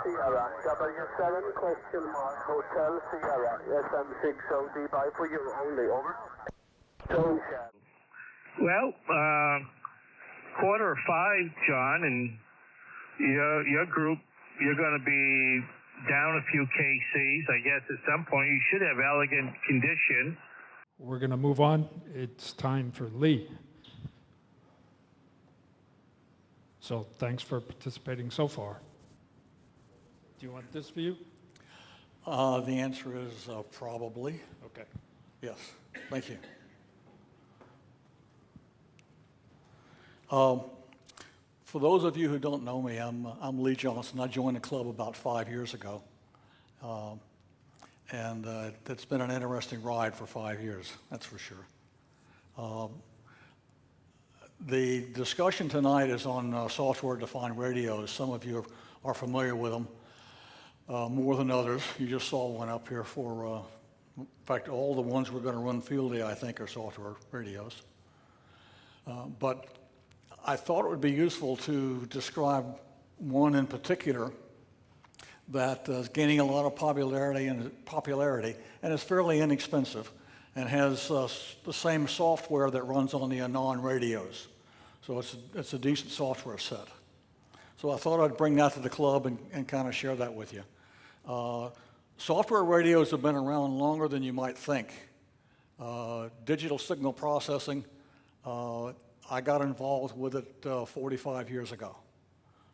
Sierra, W7 question mark, Hotel Sierra, SM6OD by for you only, over. Tone chat. Well, 4:45, John, and your group, you're going to be down a few KCs. I guess at some point you should have elegant condition. We're going to move on. It's time for Lee. So thanks for participating so far. Do you want this view? The answer is probably. Okay. Yes. Thank you. For those of you who don't know me, I'm Lee Johnson. I joined the club about 5 years ago. And it's been an interesting ride for 5 years, that's for sure. The discussion tonight is on software-defined radios. Some of you are familiar with them more than others. You just saw one up here for, in fact, all the ones we're going to run field day, I think, are software radios. But I thought it would be useful to describe one in particular that is gaining a lot of popularity and is fairly inexpensive and has the same software that runs on the Anon radios. So it's a decent software set. So I thought I'd bring that to the club and kind of share that with you. Software radios have been around longer than you might think. Digital signal processing, I got involved with it 45 years ago.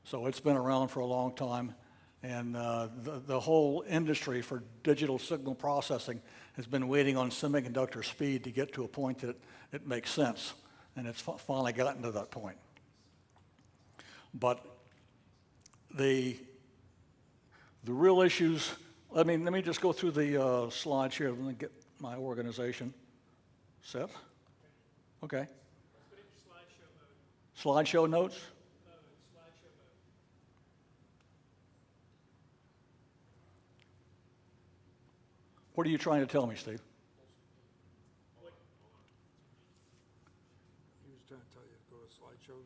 So it's been around for a long time. And the whole industry for digital signal processing has been waiting on semiconductor speed to get to a point that it makes sense. And it's finally gotten to that point. But the real issues, let me just go through the slides here. Let me get my organization set. Okay. Slideshow notes? What are you trying to tell me, Steve? He was trying to tell you to go to slideshow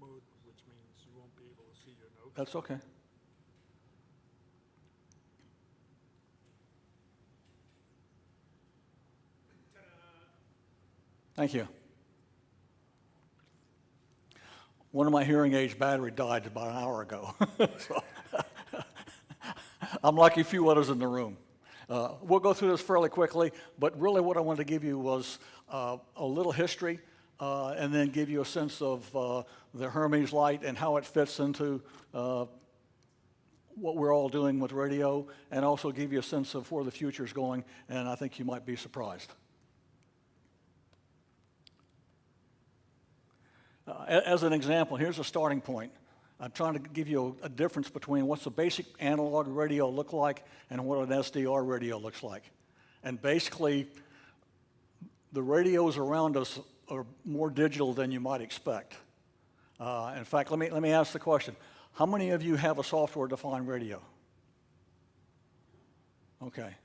mode, which means you won't be able to see your notes. That's okay. Thank you. One of my hearing aids battery died about an hour ago. So I'm like a few others in the room. We'll go through this fairly quickly, but really what I wanted to give you was a little history and then give you a sense of the Hermes-Lite and how it fits into what we're all doing with radio, and also give you a sense of where the future is going, and I think you might be surprised. As an example, here's a starting point. I'm trying to give you a difference between what's a basic analog radio look like and what an SDR radio looks like. And basically, the radios around us are more digital than you might expect. In fact, let me ask the question. How many of you have a software-defined radio? Okay.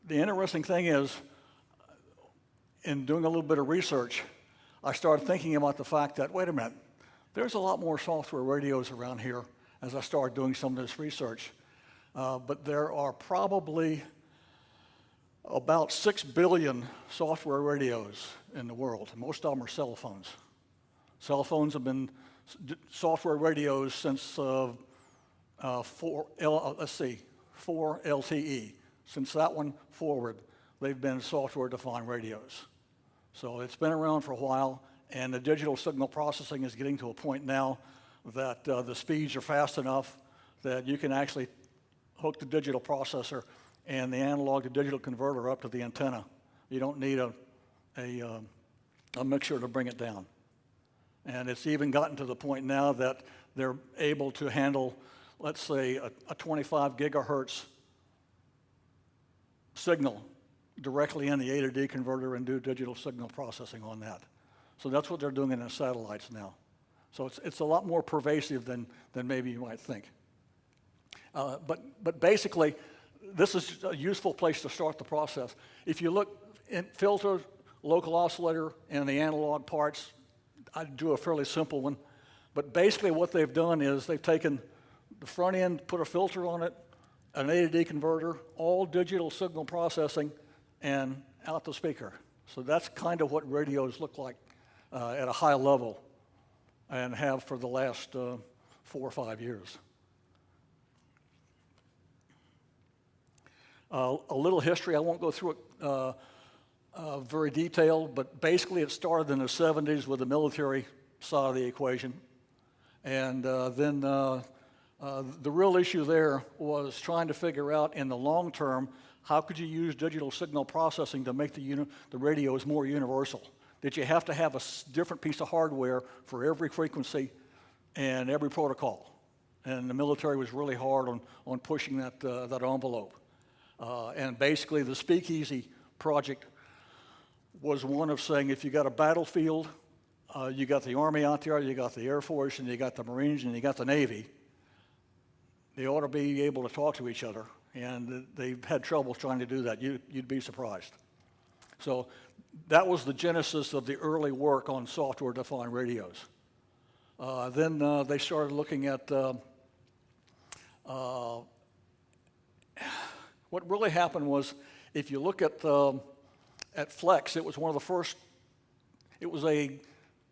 The interesting thing is, in doing a little bit of research, I started thinking about the fact that, wait a minute, there's a lot more software radios around here as I started doing some of this research. But there are probably about 6 billion software radios in the world. Most of them are cell phones. Cell phones have been software radios since 4 LTE. Since that one forward, they've been software-defined radios. So it's been around for a while, and the digital signal processing is getting to a point now that the speeds are fast enough that you can actually hook the digital processor and the analog to digital converter up to the antenna. You don't need a mixer to bring it down. And it's even gotten to the point now that they're able to handle, let's say, a 25 gigahertz signal directly in the A to D converter and do digital signal processing on that. So that's what they're doing in the satellites now. So it's a lot more pervasive than maybe you might think. But basically, this is a useful place to start the process. If you look in filter, local oscillator, and the analog parts, I'd do a fairly simple one. But basically what they've done is they've taken the front end, put a filter on it, an A to D converter, all digital signal processing, and out the speaker. So that's kind of what radios look like at a high level and have for the last 4 or 5 years. A little history, I won't go through it very detailed, but basically it started in the 70s with the military side of the equation. And then the real issue there was trying to figure out in the long term, how could you use digital signal processing to make the radios more universal? Did you have to have a different piece of hardware for every frequency and every protocol? And the military was really hard on pushing that envelope. And basically the SpeakEasy project was one of saying if you got a battlefield, you got the Army out there, you got the Air Force, and you got the Marines, and you got the Navy. They ought to be able to talk to each other, and they've had trouble trying to do that. You'd be surprised. So that was the genesis of the early work on software-defined radios. Then they started looking at what really happened was, if you look at Flex, it was one of the first.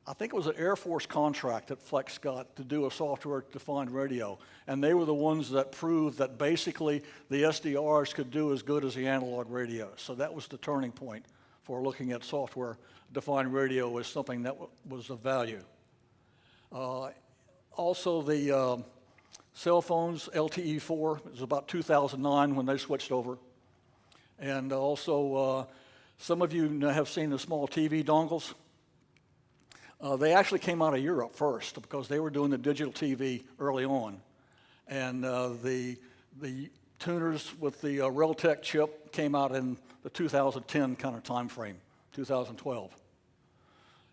I think it was an Air Force contract that Flex got to do a software-defined radio, and they were the ones that proved that basically the SDRs could do as good as the analog radios. So that was the turning point for looking at software-defined radio as something that was of value. Also, the cell phones, LTE-4, it was about 2009 when they switched over. And also, some of you have seen the small TV dongles. They actually came out of Europe first because they were doing the digital TV early on. And the tuners with the Reltec chip came out in the 2010 kind of time frame, 2012.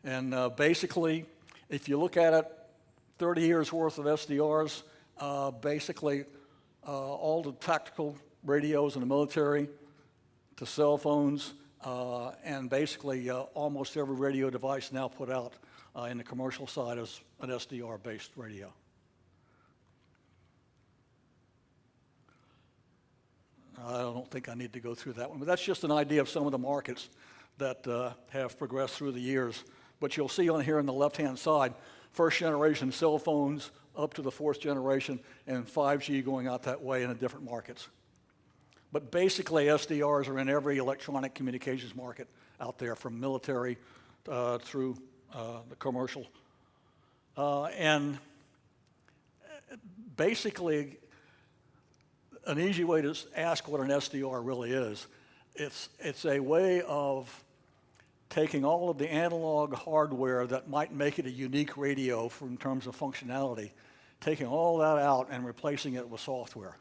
And basically, if you look at it, 30 years worth of SDRs, basically all the tactical radios in the military to cell phones, and basically almost every radio device now put out in the commercial side is an SDR-based radio. I don't think I need to go through that one, but that's just an idea of some of the markets that have progressed through the years. But you'll see on here on the left-hand side, first generation cell phones up to the 4th generation, and 5G going out that way in the different markets. But basically, SDRs are in every electronic communications market out there, from military through the commercial. And basically, an easy way to ask what an SDR really is, it's a way of taking all of the analog hardware that might make it a unique radio in terms of functionality, taking all that out and replacing it with software.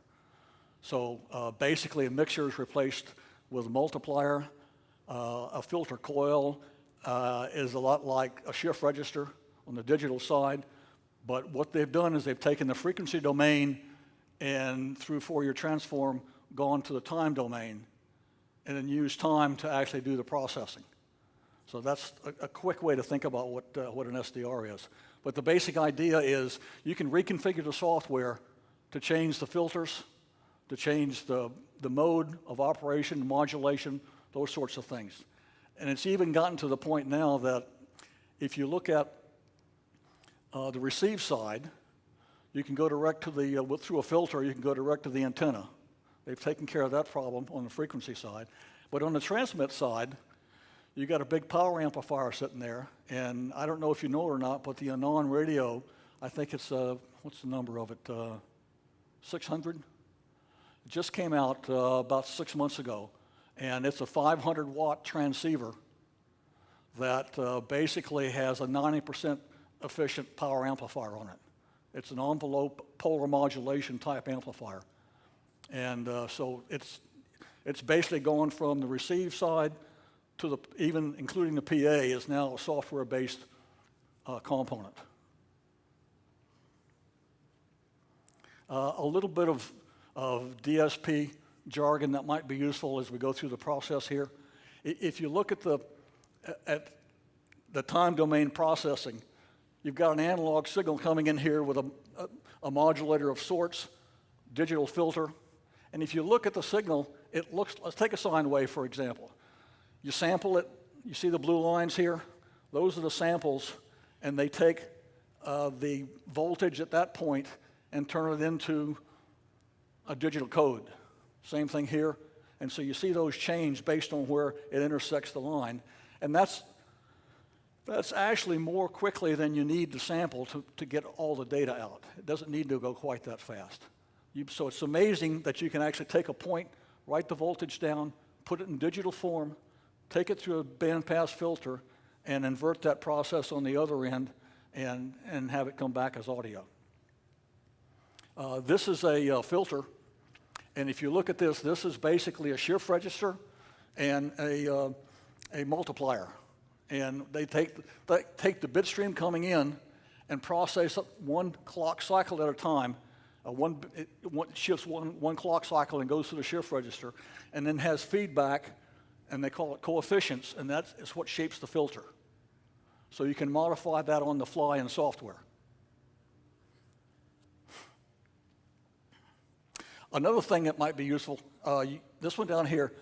So basically, a mixer is replaced with a multiplier. A filter coil is a lot like a shift register on the digital side. But what they've done is they've taken the frequency domain and through Fourier transform gone to the time domain and then used time to actually do the processing. So that's a quick way to think about what an SDR is. But the basic idea is you can reconfigure the software to change the filters, to change the mode of operation, modulation, those sorts of things. And it's even gotten to the point now that if you look at the receive side, you can go direct to the, through a filter, you can go direct to the antenna. They've taken care of that problem on the frequency side. But on the transmit side, you got a big power amplifier sitting there, and I don't know if you know it or not, but the Anon radio, I think it's, what's the number of it, 600? It just came out about 6 months ago, and it's a 500-watt transceiver that basically has a 90% efficient power amplifier on it. It's an envelope polar modulation type amplifier. And so it's basically going from the receive side to the, even including the PA, is now a software-based component. A little bit of DSP jargon that might be useful as we go through the process here. If you look at the time domain processing, You've got an analog signal coming in here with a modulator of sorts, digital filter. And if you look at the signal, it looks, let's take a sine wave, for example. You sample it, you see the blue lines here? Those are the samples, and they take the voltage at that point and turn it into a digital code. Same thing here. And so you see those change based on where it intersects the line. And that's actually more quickly than you need to sample to get all the data out. It doesn't need to go quite that fast. So it's amazing that you can actually take a point, write the voltage down, put it in digital form, take it through a bandpass filter, and invert that process on the other end and have it come back as audio. This is a filter, and if you look at this, this is basically a shift register and a multiplier. And they take the bit stream coming in and process it one clock cycle at a time. It shifts one clock cycle and goes through the shift register, and then has feedback, and they call it coefficients, and that is what shapes the filter. So you can modify that on the fly in software. Another thing that might be useful, this one down here,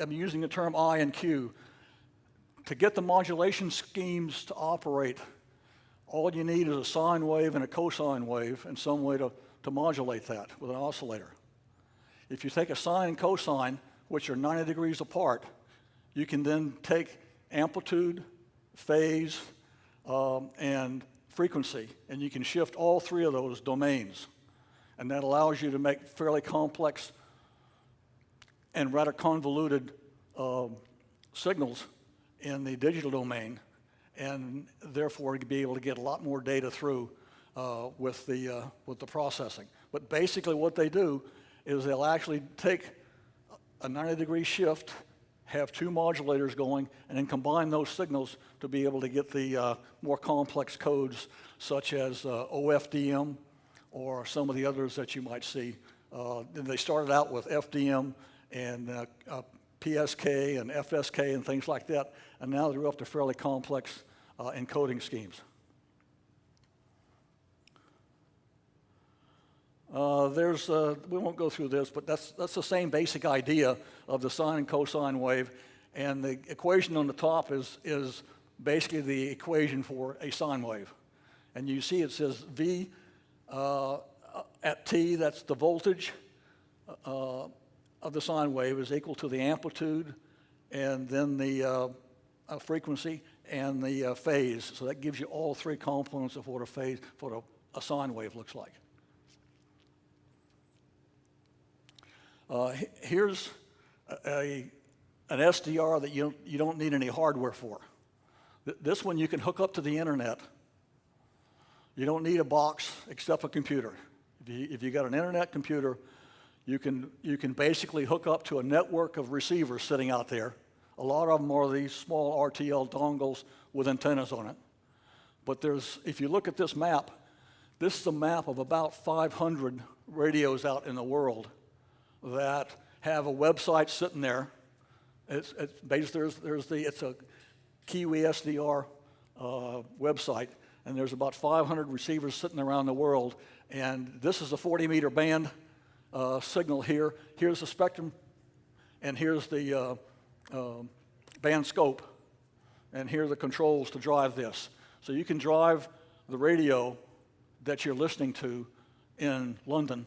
I'm using the term I and Q. To get the modulation schemes to operate, all you need is a sine wave and a cosine wave and some way to modulate that with an oscillator. If you take a sine and cosine, which are 90 degrees apart, you can then take amplitude, phase, and frequency, and you can shift all three of those domains. And that allows you to make fairly complex and rather convoluted signals in the digital domain, and therefore be able to get a lot more data through with the processing. But basically what they do is they'll actually take a 90-degree shift, have two modulators going, and then combine those signals to be able to get the more complex codes such as OFDM or some of the others that you might see. They started out with FDM and PSK and FSK and things like that, and now they're up to fairly complex encoding schemes. We won't go through this, but that's the same basic idea of the sine and cosine wave, and the equation on the top is basically the equation for a sine wave. And you see it says V at T, that's the voltage of the sine wave, is equal to the amplitude and then the frequency and the phase. So that gives you all three components of what a sine wave looks like. Here's an SDR that you don't need any hardware for. This one you can hook up to the internet. You don't need a box except a computer. If you got an internet computer, you can basically hook up to a network of receivers sitting out there. A lot of them are these small RTL dongles with antennas on it. But if you look at this map, this is a map of about 500 radios out in the world that have a website sitting there. It's a Kiwi SDR website, and there's about 500 receivers sitting around the world. And this is a 40-meter band signal here. Here's the spectrum, and here's the band scope, and here are the controls to drive this. So you can drive the radio that you're listening to in London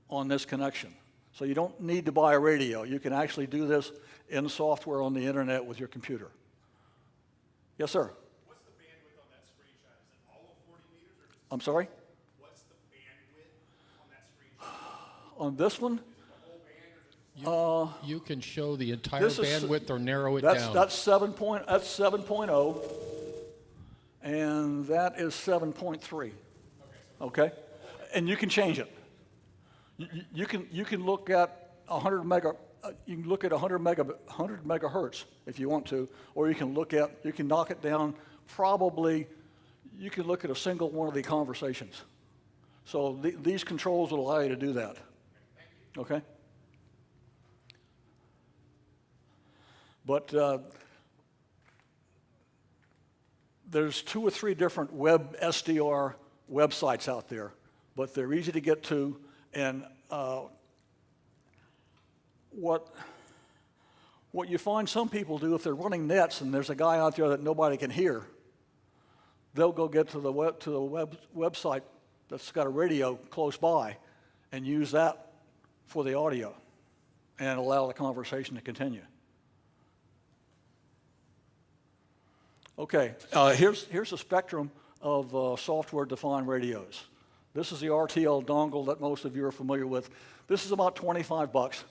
on this connection. So you don't need to buy a radio. You can actually do this in software on the internet with your computer. Yes, sir? What's the bandwidth on that screenshot? Is it all of 40 meters? Or just I'm sorry? What's the bandwidth on that screenshot? On this one? You can show the entire bandwidth or narrow it down. That's 7.0, and that is 7.3. Okay? And you can change it. You can look at 100 megahertz if you want to, or you can knock it down. Probably, you can look at a single one of the conversations. So these controls will allow you to do that. Okay. But there's 2 or 3 different web SDR websites out there, but they're easy to get to. And what you find some people do, if they're running nets and there's a guy out there that nobody can hear, they'll go get to the website that's got a radio close by and use that for the audio and allow the conversation to continue. Okay, here's a spectrum of software-defined radios. This is the RTL dongle that most of you are familiar with. This is about $25.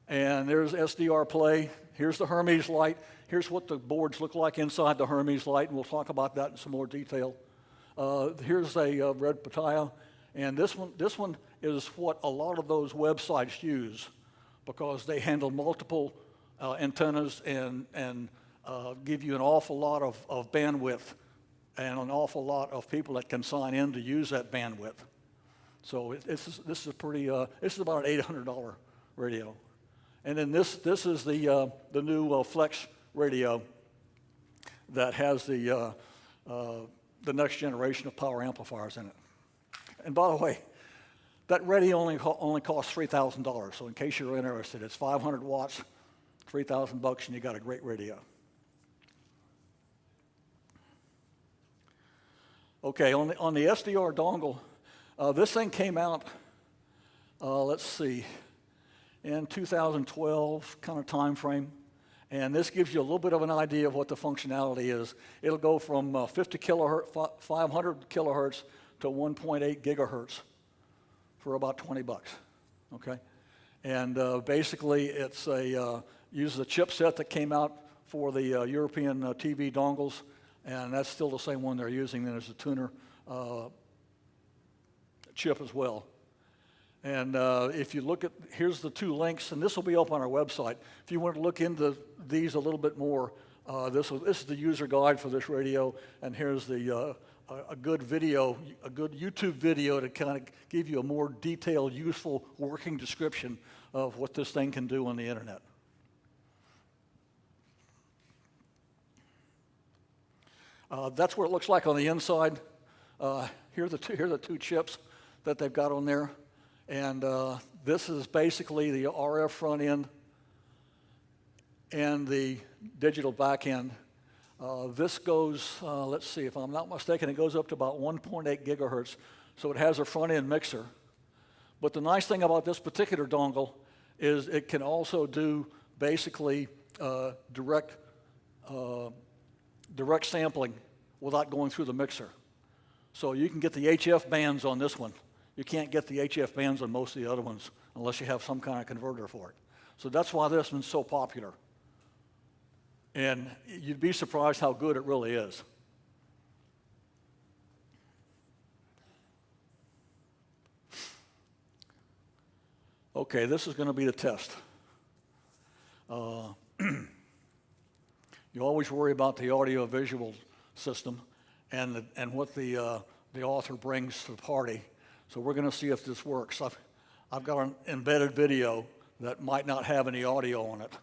And there's SDR Play. Here's the Hermes-Lite. Here's what the boards look like inside the Hermes-Lite, and we'll talk about that in some more detail. Here's a red Pataya, and this one is what a lot of those websites use because they handle multiple antennas and give you an awful lot of bandwidth and an awful lot of people that can sign in to use that bandwidth. So this is a pretty this is about an $800 radio, and then this is the new Flex radio that has the next generation of power amplifiers in it. And by the way, that radio only costs $3,000. So in case you're interested, it's 500 watts, $3,000, and you got a great radio. Okay, on the SDR dongle, this thing came out, let's see, in 2012 kind of time frame. And this gives you a little bit of an idea of what the functionality is. It'll go from 500 kilohertz to 1.8 gigahertz for about $20, okay? And basically, it's uses a chipset that came out for the European TV dongles, and that's still the same one they're using. Then there's a tuner chip as well. And if you look at, here's the 2 links, and this will be up on our website. If you want to look into these a little bit more, this is the user guide for this radio, and here's the a good video, a good YouTube video to kind of give you a more detailed, useful working description of what this thing can do on the internet. That's what it looks like on the inside. Here are the 2 chips that they've got on there. And this is basically the RF front end and the digital back end. This goes, let's see, if I'm not mistaken, it goes up to about 1.8 gigahertz. So it has a front end mixer. But the nice thing about this particular dongle is it can also do basically direct sampling without going through the mixer. So you can get the HF bands on this one. You can't get the HF bands on most of the other ones unless you have some kind of converter for it. So that's why this one's so popular. And you'd be surprised how good it really is. Okay, this is going to be the test. You always worry about the audio-visual system and what the author brings to the party. So we're going to see if this works. I've got an embedded video that might not have any audio on it.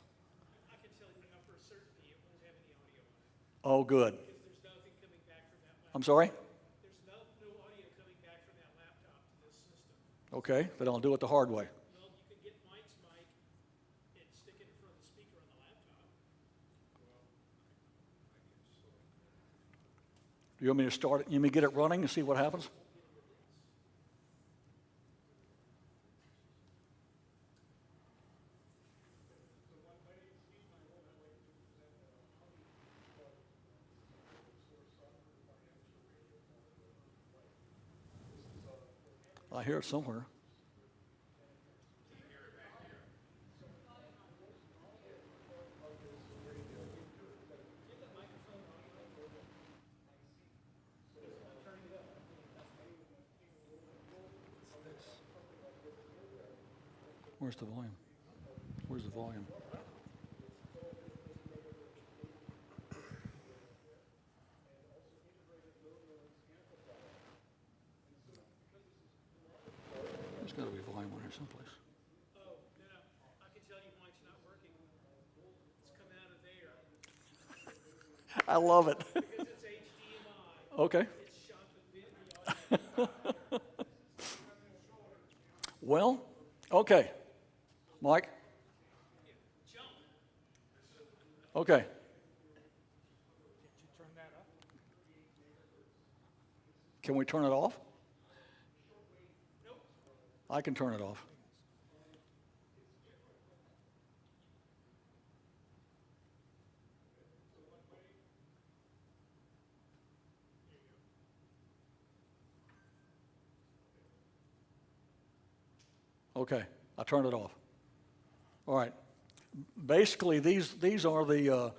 I can tell you now for a certainty it won't have any audio on it. Oh, good. Because there's nothing coming back from that laptop. I'm sorry? There's no audio coming back from that laptop to this system. Okay, then I'll do it the hard way. Well, you can get Mike's mic and stick it in front of the speaker on the laptop. You want me to start it? You want me to get it running and see what happens? I hear it somewhere. Where's the volume? Where's the volume? There's got to be volume on here someplace. Oh, no. I can tell you Mike's not working. It's coming out of there. I love it. Because it's HDMI. Okay. It's shot the video. Well, okay. Mike? Jump. Okay. Did you turn that up? Can we turn it off? Nope. I can turn it off. Okay, I turned it off. All right. Basically, these are the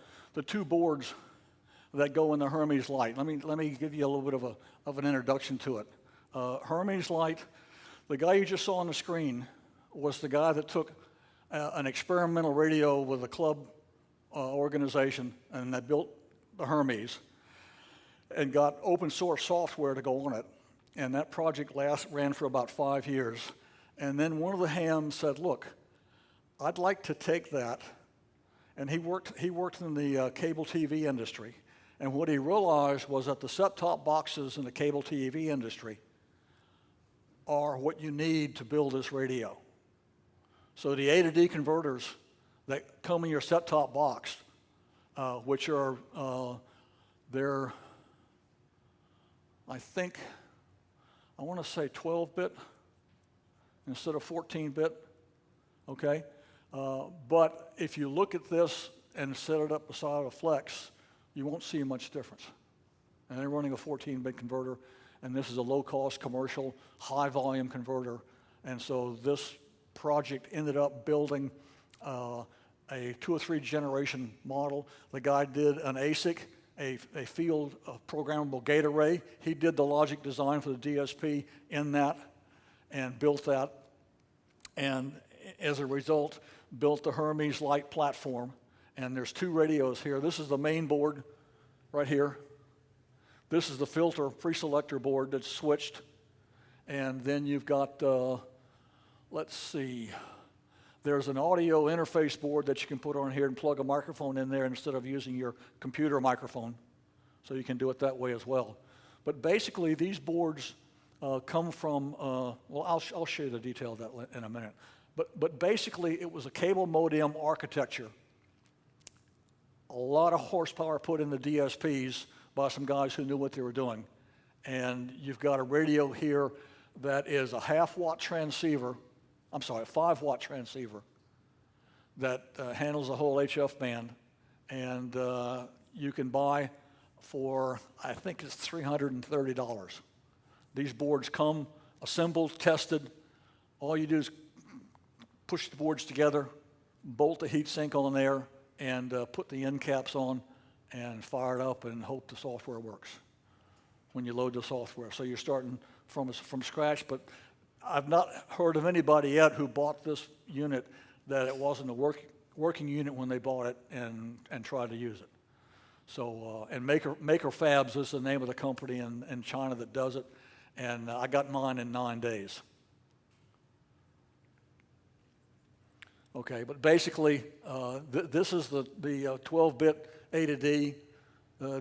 two boards that go in the Hermes-Lite. Let me give you a little bit of an introduction to it. Hermes-Lite, the guy you just saw on the screen was the guy that took an experimental radio with a club organization and that built the Hermes and got open source software to go on it. And that project ran for about 5 years. And then one of the hams said, look, I'd like to take that. And he worked in the cable TV industry. And what he realized was that the set-top boxes in the cable TV industry are what you need to build this radio. So the A to D converters that come in your set-top box, which are, they're, I think, I want to say 12-bit instead of 14-bit, okay? But if you look at this and set it up beside a Flex, you won't see much difference. And they're running a 14-bit converter, and this is a low-cost, commercial, high-volume converter. And so this project ended up building a 2 or 3 generation model. The guy did an ASIC, a field programmable gate array. He did the logic design for the DSP in that and built that. And as a result, built the Hermes-Lite platform. And there's 2 radios here. This is the main board right here. This is the filter pre-selector board that's switched. And then you've got, let's see, there's an audio interface board that you can put on here and plug a microphone in there instead of using your computer microphone. So you can do it that way as well. But basically, these boards come from, well, I'll show you the detail of that in a minute. But basically, it was a cable modem architecture. A lot of horsepower put in the DSPs by some guys who knew what they were doing. And you've got a radio here that is a 0.5-watt transceiver, I'm sorry, a 5-watt transceiver that handles the whole HF band. And you can buy for, I think it's $330. These boards come assembled, tested. All you do is push the boards together, bolt the heat sink on there, and put the end caps on and fire it up and hope the software works when you load the software. So you're starting from scratch, but I've not heard of anybody yet who bought this unit that it wasn't a working unit when they bought it and tried to use it. So, and Maker Fabs is the name of the company in China that does it, and I got mine in 9 days. Okay, but basically, this is the 12-bit A to D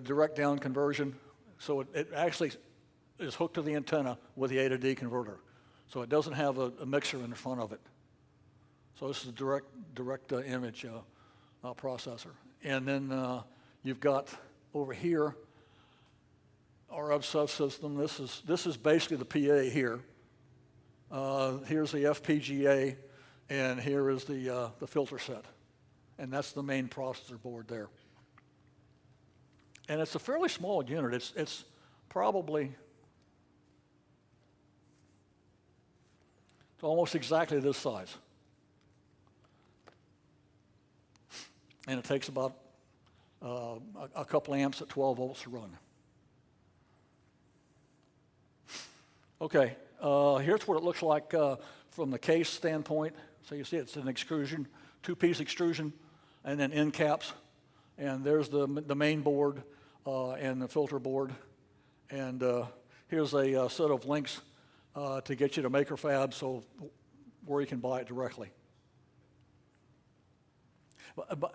direct down conversion. So it actually is hooked to the antenna with the A to D converter. So it doesn't have a mixer in the front of it. So this is a direct image processor. And then you've got over here our subsystem. This is basically the PA here. Here's the FPGA. And here is the filter set. And that's the main processor board there. And it's a fairly small unit. It's probably, it's almost exactly this size. And it takes about a couple amps at 12 volts to run. Okay, here's what it looks like from the case standpoint. So you see it's an extrusion, 2-piece extrusion, and then end caps. And there's the main board and the filter board. And here's a set of links to get you to Maker Fab, so where you can buy it directly.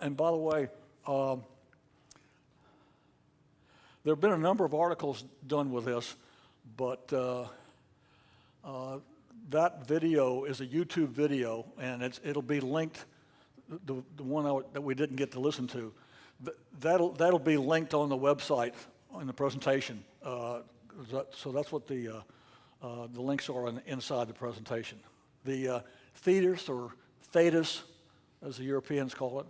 And by the way, There have been a number of articles done with this, but that video is a YouTube video, and it'll be linked. The one that we didn't get to listen to, that'll be linked on the website on the presentation. So that's what the links are inside the presentation. The Thetis, or Thetis, as the Europeans call it,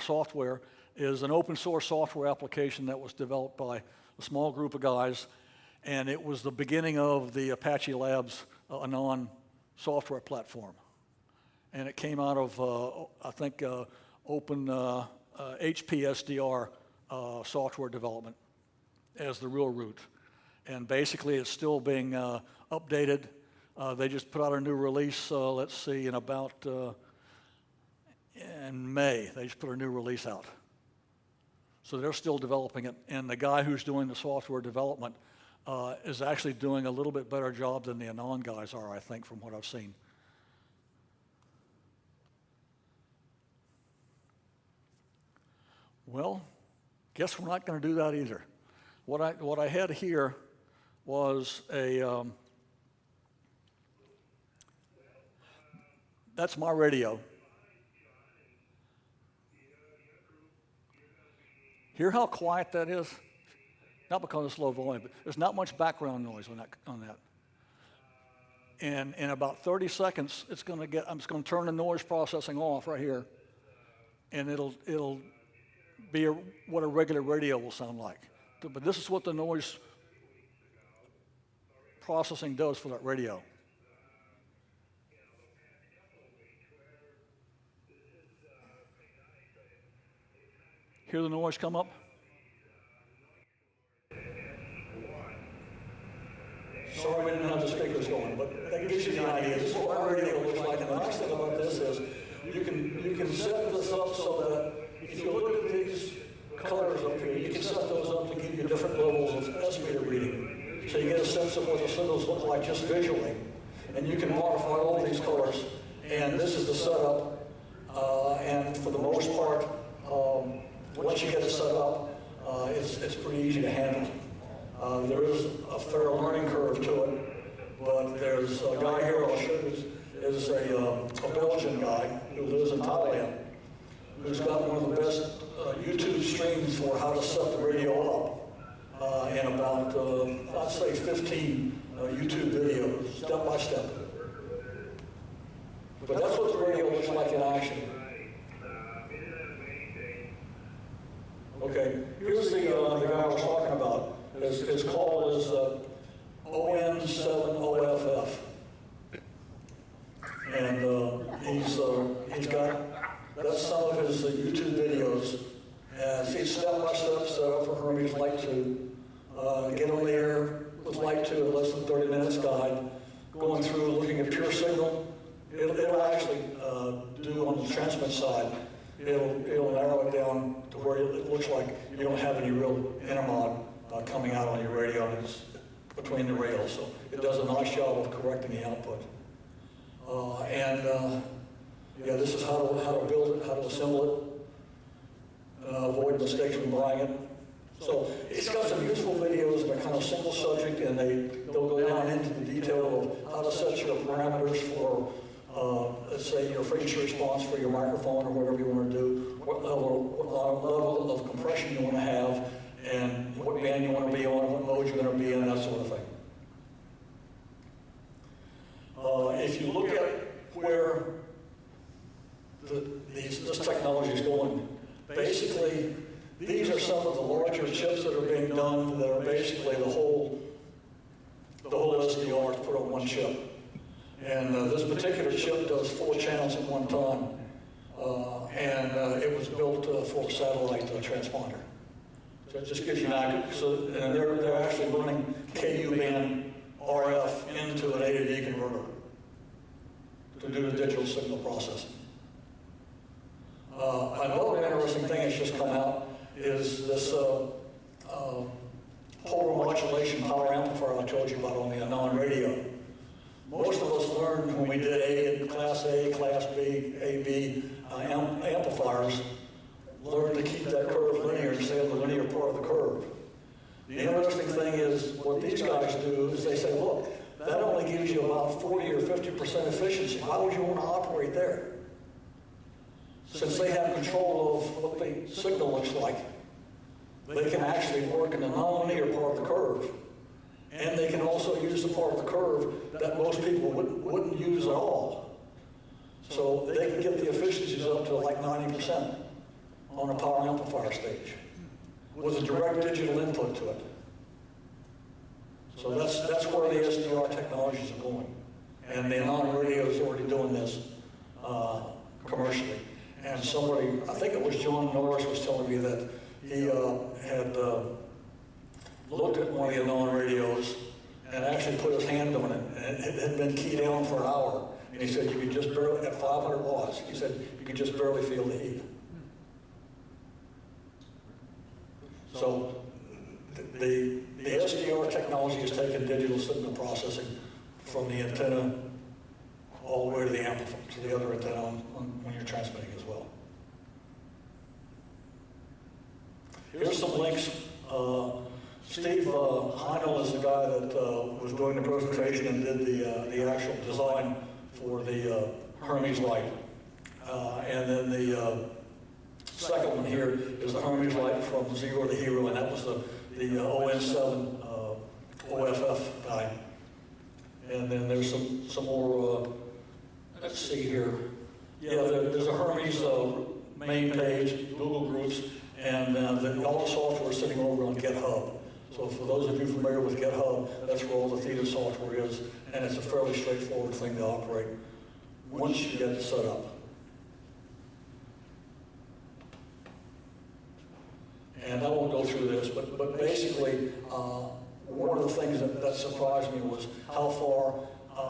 software is an open source software application that was developed by a small group of guys, and it was the beginning of the Apache Labs Anon software platform. And it came out of, I think, open HP SDR software development as the real root. And basically, it's still being updated. They just put out a new release, let's see, in about in May. They just put a new release out. So they're still developing it. And the guy who's doing the software development is actually doing a little bit better job than the Anon guys are, I think, from what I've seen. Well, guess we're not going to do that either. What I had here was a, that's my radio. Hear how quiet that is? Not because it's low volume, but there's not much background noise on that. And in about 30 seconds, I'm just going to turn the noise processing off right here, and it'll be what a regular radio will sound like. But this is what the noise processing does for that radio. Hear the noise come up? Sorry we didn't have the speakers going, but that gives you the idea. This is what our radio looks like. And the nice thing about this is you can set this up so that if you look at these colors up here, you can set those up to give you different levels of S-meter reading. So you get a sense of what the signals look like just visually. And you can modify all these colors. And this is the setup. And for the most part, once you get it set up, it's pretty easy to handle. There is a fair learning curve to it, but there's a guy here I'll show you is a Belgian guy who lives in Thailand, who's got one of the best YouTube streams for how to set the radio up in about, I'd say 15 YouTube videos, step by step. But that's what the radio looks like in action. Okay, here's the guy I was talking about. His call is ON7OFF. And he's got, that's some of his YouTube videos. And see step-by-step setup for Hermes-Lite 2. Get on the air with Lite 2 in less than 30 minutes guide. Going through, looking at pure signal. It'll actually do on the transmit side. It'll narrow it down to where it looks like you don't have any real intermod coming out on your radio. It's between the rails, so it does a nice job of correcting the output. Yeah, this is how to build it, how to assemble it, avoid mistakes when buying it. So it's got some useful videos that are kind of single subject, and they'll go down into the detail of how to set your parameters for, let's say, your frequency response for your microphone or whatever you want to do, what level of compression you want to have, and what band you want to be on, what mode you're going to be in, that sort of thing. If you look at where this technology is going, basically, these are some of the larger chips that are being done that are basically the whole SDR to put on one chip. And this particular chip does 4 channels at one time, and it was built for a satellite transponder. So it just gives you an idea. So, and they're actually running KU band RF into an A to D converter to do the digital signal processing. Another interesting thing that's just come out is this polar modulation power amplifier I told you about on the Anon radio. Most of us learned when we did Class A, Class B, AB amplifiers, learned to keep that curve linear and stay on the linear part of the curve. The is, what these guys do is they say, look, that only gives you about 40 or 50% efficiency. Why would you want to operate there? Since they have control of what the signal looks like, they can actually work in the non-linear part of the curve. And they can also use the part of the curve that most people wouldn't use at all. So they can get the efficiencies up to like 90% on a power amplifier stage with a direct digital input to it. So that's where the SDR technologies are going. And the non-radio is already doing this commercially. And somebody, I think it was John Norris, was telling me that he had looked at one of the non-radios and actually put his hand on it, and it had been keyed down for an hour. And he said you could just barely, at 500 watts, he said you could just barely feel the heat. So the SDR technology has taken digital signal processing from the antenna all the way to the amplifier, to the other antenna when you're transmitting as well. Here's some links. Steve Heinel is the guy that was doing the presentation and did the actual design for the Hermes-Lite. And then the second one here is the Hermes-Lite from Zero to Hero, and that was the ON7 OFF guy. And then there's some more, let's see here. Yeah, there's a Hermes main page, Google Groups, and all the software is sitting over on GitHub. So for those of you familiar with GitHub, that's where all the Thetis software is, and it's a fairly straightforward thing to operate once you get it set up. And I won't go through this, but basically, one of the things that surprised me was how far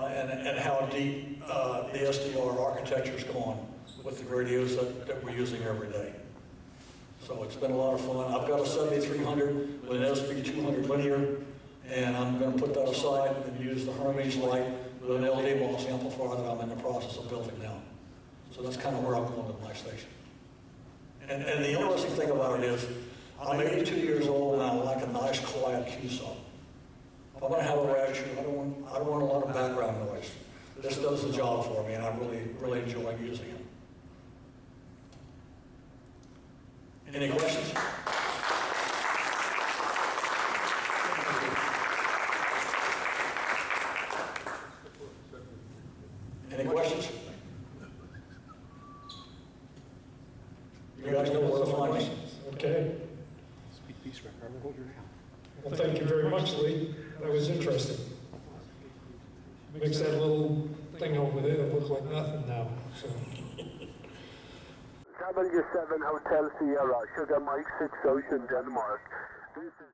and how deep the SDR architecture's gone with the radios that we're using every day. So it's been a lot of fun. I've got a 7300 with an SB200 linear, and I'm going to put that aside and use the Hermes-Lite with an LD MOS amplifier that I'm in the process of building now. So that's kind of where I'm going with my station. And the interesting thing about it is, I'm 82 years old and I like a nice quiet cue song. If I'm going to have a rad shoe, I don't want a lot of background noise. This does the job for me, and I really enjoy using it. Any questions? Any questions? You guys know where to find me. Okay. Well, thank you very much, Lee. That was interesting. Mix that little thing over there that looks like nothing now. So. W7 Hotel Sierra, Sugar Mike 6 Ocean, Denmark.